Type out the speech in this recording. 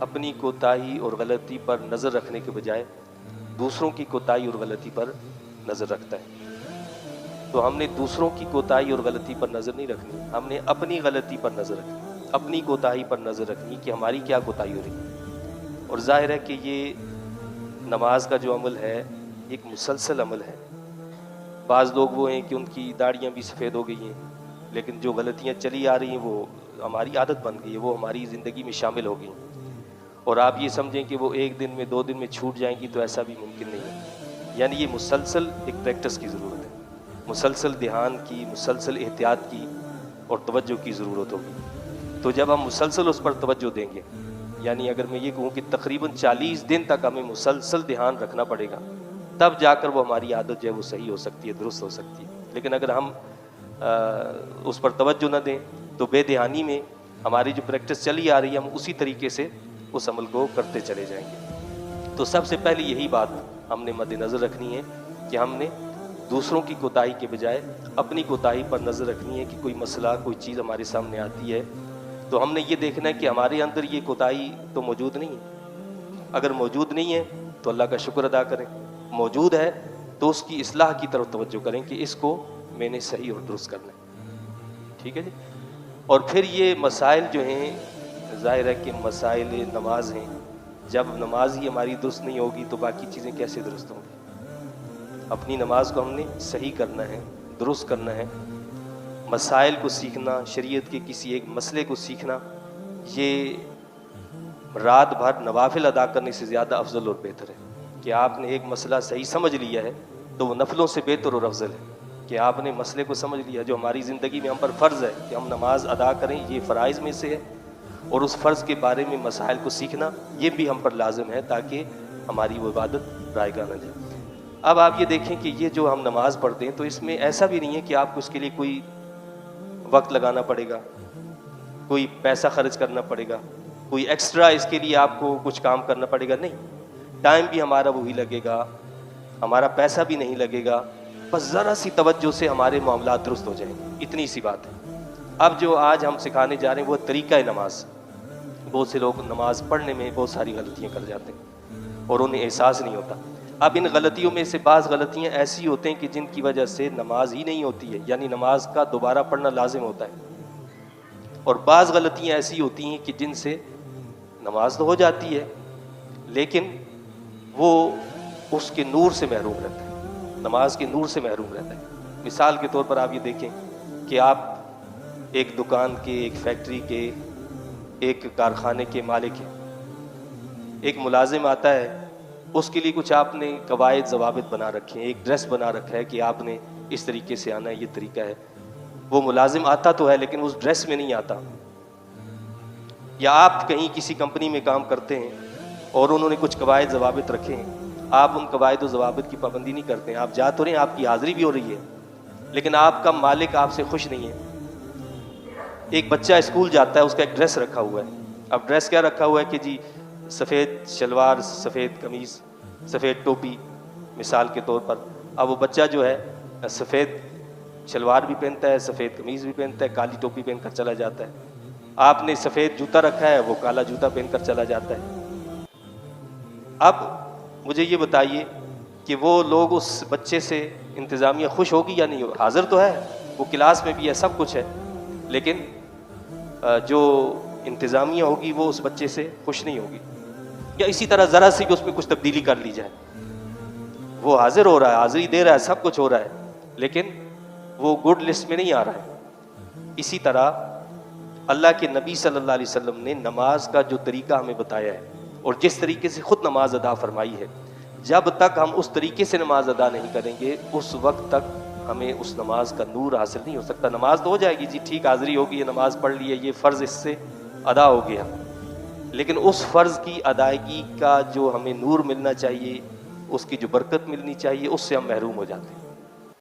اپنی کوتاہی اور غلطی پر نظر رکھنے کے بجائے دوسروں کی کوتاہی اور غلطی پر نظر رکھتا ہے. تو ہم نے دوسروں کی کوتاہی اور غلطی پر نظر نہیں رکھنی, ہم نے اپنی غلطی پر نظر رکھنی, اپنی کوتاہی پر نظر رکھنی کہ ہماری کیا کوتاہی ہو رہی ہے. اور ظاہر ہے کہ یہ نماز کا جو عمل ہے ایک مسلسل عمل ہے. بعض لوگ وہ ہیں کہ ان کی داڑیاں بھی سفید ہو گئی ہیں, لیکن جو غلطیاں چلی آ رہی ہیں وہ ہماری عادت بن گئی ہے, وہ ہماری زندگی میں شامل ہو گئی ہیں. اور آپ یہ سمجھیں کہ وہ ایک دن میں 2 دن میں چھوٹ جائیں گی, تو ایسا بھی ممکن نہیں ہے. یعنی یہ مسلسل ایک پریکٹس کی ضرورت ہے, مسلسل دھیان کی, مسلسل احتیاط کی اور توجہ کی ضرورت ہوگی. تو جب ہم مسلسل اس پر توجہ دیں گے, یعنی اگر میں یہ کہوں کہ تقریباً 40 دن تک ہمیں مسلسل دھیان رکھنا پڑے گا, تب جا کر وہ ہماری عادت جو ہے وہ صحیح ہو سکتی ہے, درست ہو سکتی ہے. لیکن اگر ہم اس پر توجہ نہ دیں تو بے دھیانی میں ہماری جو پریکٹس چلی آ رہی ہے ہم اسی طریقے سے اس عمل کو کرتے چلے جائیں گے. تو سب سے پہلے یہی بات ہم نے مد نظر رکھنی ہے کہ ہم نے دوسروں کی کوتاہی کے بجائے اپنی کوتاہی پر نظر رکھنی ہے. کہ کوئی مسئلہ, کوئی چیز ہمارے سامنے آتی ہے تو ہم نے یہ دیکھنا ہے کہ ہمارے اندر یہ کوتاہی تو موجود نہیں ہے. اگر موجود نہیں ہے تو اللہ کا شکر ادا کریں, موجود ہے تو اس کی اصلاح کی طرف توجہ کریں کہ اس کو میں نے صحیح اور درست کرنا ہے. ٹھیک ہے جی. اور پھر یہ مسائل جو ہیں, ظاہر ہے کہ مسائل نماز ہیں. جب نماز ہی ہماری درست نہیں ہوگی تو باقی چیزیں کیسے درست ہوں گی. اپنی نماز کو ہم نے صحیح کرنا ہے, درست کرنا ہے. مسائل کو سیکھنا, شریعت کے کسی ایک مسئلے کو سیکھنا, یہ رات بھر نوافل ادا کرنے سے زیادہ افضل اور بہتر ہے. کہ آپ نے ایک مسئلہ صحیح سمجھ لیا ہے تو وہ نفلوں سے بہتر اور افضل ہے. کہ آپ نے مسئلے کو سمجھ لیا جو ہماری زندگی میں ہم پر فرض ہے کہ ہم نماز ادا کریں, یہ فرائض میں سے ہے, اور اس فرض کے بارے میں مسائل کو سیکھنا یہ بھی ہم پر لازم ہے تاکہ ہماری وہ عبادت رائگاں نہ جائے. اب آپ یہ دیکھیں کہ یہ جو ہم نماز پڑھتے ہیں تو اس میں ایسا بھی نہیں ہے کہ آپ کو اس کے لیے کوئی وقت لگانا پڑے گا, کوئی پیسہ خرچ کرنا پڑے گا, کوئی ایکسٹرا اس کے لیے آپ کو کچھ کام کرنا پڑے گا. نہیں, ٹائم بھی ہمارا وہی لگے گا, ہمارا پیسہ بھی نہیں لگے گا, بس ذرا سی توجہ سے ہمارے معاملات درست ہو جائیں گے, اتنی سی بات ہے. اب جو آج ہم سکھانے جا رہے ہیں وہ طریقہ نماز. بہت سے لوگ نماز پڑھنے میں بہت ساری غلطیاں کر جاتے ہیں اور انہیں احساس نہیں ہوتا. اب ان غلطیوں میں سے بعض غلطیاں ایسی ہوتے ہیں کہ جن کی وجہ سے نماز ہی نہیں ہوتی ہے, یعنی نماز کا دوبارہ پڑھنا لازم ہوتا ہے. اور بعض غلطیاں ایسی ہوتی ہیں کہ جن سے نماز تو ہو جاتی ہے لیکن وہ اس کے نور سے محروم رہتا ہے, نماز کے نور سے محروم رہتا ہے. مثال کے طور پر آپ یہ دیکھیں کہ آپ ایک دکان کے, ایک فیکٹری کے, ایک کارخانے کے مالک ہیں. ایک ملازم آتا ہے, اس کے لیے کچھ آپ نے قواعد ضوابط بنا رکھے ہیں, ایک ڈریس بنا رکھا ہے کہ آپ نے اس طریقے سے آنا ہے, یہ طریقہ ہے. وہ ملازم آتا تو ہے لیکن اس ڈریس میں نہیں آتا. یا آپ کہیں کسی کمپنی میں کام کرتے ہیں اور انہوں نے کچھ قواعد ضوابط رکھے ہیں, آپ ان قواعد و ضوابط کی پابندی نہیں کرتے ہیں. آپ جا تو رہے ہیں, آپ کی حاضری بھی ہو رہی ہے, لیکن آپ کا مالک آپ سے خوش نہیں ہے. ایک بچہ اسکول جاتا ہے, اس کا ایک ڈریس رکھا ہوا ہے. اب ڈریس کیا رکھا ہوا ہے کہ جی سفید شلوار, سفید قمیض, سفید ٹوپی, مثال کے طور پر. اب وہ بچہ جو ہے سفید شلوار بھی پہنتا ہے, سفید قمیض بھی پہنتا ہے, کالی ٹوپی پہن کر چلا جاتا ہے. آپ نے سفید جوتا رکھا ہے, وہ کالا جوتا پہن کر چلا جاتا ہے. اب مجھے یہ بتائیے کہ وہ لوگ اس بچے سے انتظامیہ خوش ہوگی یا نہیں ہوگی؟ حاضر تو ہے, وہ کلاس میں بھی ہے, سب کچھ ہے, لیکن جو انتظامیہ ہوگی وہ اس بچے سے خوش نہیں ہوگی. یا اسی طرح ذرا سی بھی اس میں کچھ تبدیلی کر لی جائے, وہ حاضر ہو رہا ہے, حاضری دے رہا ہے, سب کچھ ہو رہا ہے, لیکن وہ گڈ لسٹ میں نہیں آ رہا ہے. اسی طرح اللہ کے نبی صلی اللہ علیہ وسلم نے نماز کا جو طریقہ ہمیں بتایا ہے اور جس طریقے سے خود نماز ادا فرمائی ہے, جب تک ہم اس طریقے سے نماز ادا نہیں کریں گے اس وقت تک ہمیں اس نماز کا نور حاصل نہیں ہو سکتا. نماز تو ہو جائے گی, جی ٹھیک, حاضری ہوگی, یہ نماز پڑھ لی ہے, یہ فرض اس سے ادا ہو گیا, لیکن اس فرض کی ادائیگی کا جو ہمیں نور ملنا چاہیے, اس کی جو برکت ملنی چاہیے, اس سے ہم محروم ہو جاتے ہیں.